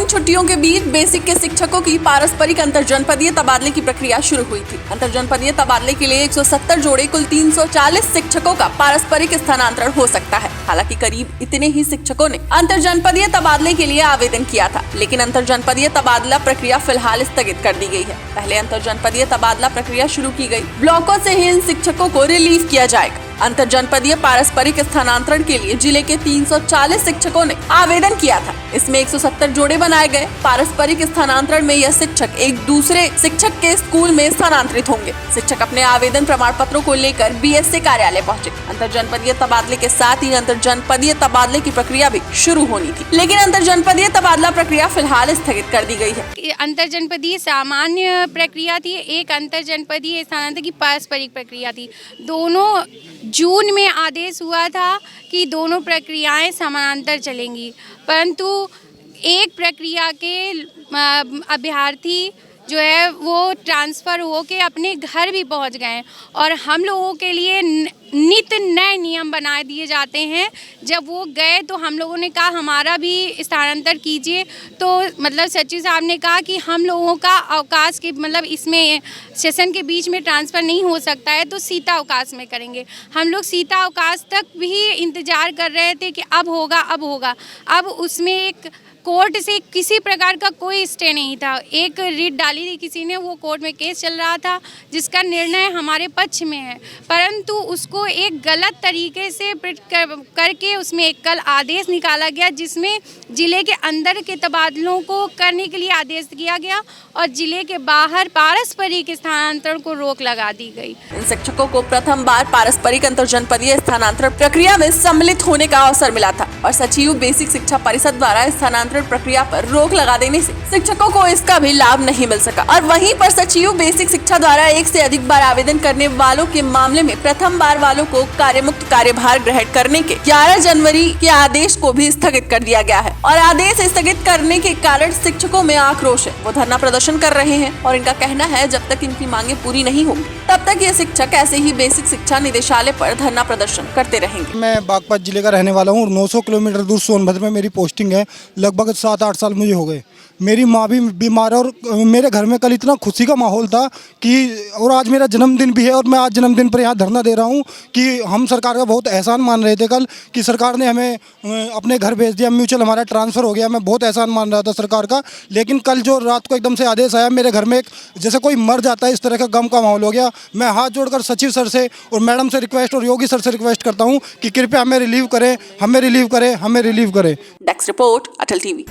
छुट्टियों के बीच बेसिक के शिक्षकों की पारस्परिक अंतरजनपदीय तबादले की प्रक्रिया शुरू हुई थी। अंतरजनपदीय तबादले के लिए 170 जोड़े कुल 340 शिक्षकों का पारस्परिक स्थानांतरण हो सकता है। हालांकि करीब इतने ही शिक्षकों ने अंतरजनपदीय तबादले के लिए आवेदन किया था, लेकिन अंतरजनपदीय तबादला प्रक्रिया फिलहाल स्थगित कर दी गई है। पहले अंतरजनपदीय तबादला प्रक्रिया शुरू की गई, ब्लॉकों से ही इन शिक्षकों को रिलीव किया जाएगा। अंतरजनपदीय पारस्परिक स्थानांतरण के लिए जिले के 340 शिक्षकों ने आवेदन किया था। इसमें 170 जोड़े बनाए गए। पारस्परिक स्थानांतरण में यह शिक्षक एक दूसरे शिक्षक के स्कूल में स्थानांतरित होंगे। शिक्षक अपने आवेदन प्रमाण पत्रों को लेकर बीएसए कार्यालय पहुंचे। अंतरजनपदीय तबादले के साथ ही अंतरजनपदीय तबादले की प्रक्रिया भी शुरू होनी थी, लेकिन अंतरजनपदीय तबादला प्रक्रिया फिलहाल स्थगित कर दी गई है। अंतरजनपदीय सामान्य प्रक्रिया थी, एक अंतरजनपदीय स्थानांतरण की पारस्परिक प्रक्रिया थी। दोनों जून में आदेश हुआ था कि दोनों प्रक्रियाएं समानांतर चलेंगी, परंतु एक प्रक्रिया के अभ्यर्थी जो है वो ट्रांसफ़र होके अपने घर भी पहुंच गए और हम लोगों के लिए नित्य नए नियम बना दिए जाते हैं। जब वो गए तो हम लोगों ने कहा हमारा भी स्थानांतर कीजिए, तो मतलब सचिव साहब ने कहा कि हम लोगों का अवकाश के मतलब इसमें सेशन के बीच में ट्रांसफ़र नहीं हो सकता है, तो शीता अवकाश में करेंगे। हम लोग शीता अवकाश तक भी इंतज़ार कर रहे थे कि अब होगा अब होगा। अब उसमें एक कोर्ट से किसी प्रकार का कोई स्टे नहीं था। एक रिट डाली थी किसी ने, वो कोर्ट में केस चल रहा था जिसका निर्णय हमारे पक्ष में है, परंतु उसको एक गलत तरीके से करके उसमें एक कल आदेश निकाला गया जिसमें जिले के अंदर के तबादलों को करने के लिए आदेश दिया गया और जिले के बाहर पारस्परिक स्थानांतरण को रोक लगा दी गई। इन शिक्षकों को प्रथम बार पारस्परिक अंतरजनपदीय स्थानांतरण प्रक्रिया में सम्मिलित होने का अवसर मिला था और सचिव बेसिक शिक्षा परिषद द्वारा स्थानांतरण प्रक्रिया पर रोक लगा देने से शिक्षकों को इसका भी लाभ नहीं मिल सका। और वहीं पर सचिव बेसिक शिक्षा द्वारा एक से अधिक बार आवेदन करने वालों के मामले में प्रथम बार वालों को कार्यमुक्त कार्यभार ग्रहण करने के 11 जनवरी के आदेश को भी स्थगित कर दिया गया है और आदेश स्थगित करने के कारण शिक्षकों में आक्रोश है। वो धरना प्रदर्शन कर रहे हैं और इनका कहना है जब तक इनकी मांगे पूरी नहीं होगी तब तक ये शिक्षक ऐसे ही बेसिक शिक्षा निदेशालय पर धरना प्रदर्शन करते रहेंगे। मैं बागपत जिले का रहने वाला हूँ। 900 किलोमीटर दूर सोनभद्र में मेरी पोस्टिंग है। लगभग 7-8 साल मुझे हो गए। मेरी माँ भी बीमार है और मेरे घर में कल इतना खुशी का माहौल था कि और आज मेरा जन्मदिन भी है और मैं आज जन्मदिन पर यहाँ धरना दे रहा हूँ कि हम सरकार का बहुत एहसान मान रहे थे कल कि सरकार ने हमें अपने घर भेज दिया, म्यूचुअल हमारा ट्रांसफ़र हो गया। मैं बहुत एहसान मान रहा था सरकार का, लेकिन कल जो रात को एकदम से आदेश आया मेरे घर में एक जैसे कोई मर जाता है इस तरह का गम का माहौल हो गया। मैं हाथ जोड़कर सचिव सर से और मैडम से रिक्वेस्ट और योगी सर से रिक्वेस्ट करता हूँ कि कृपया हमें रिलीव करें, हमें रिलीव करें, हमें रिलीव करें। डेस्क रिपोर्ट, अटल टीवी।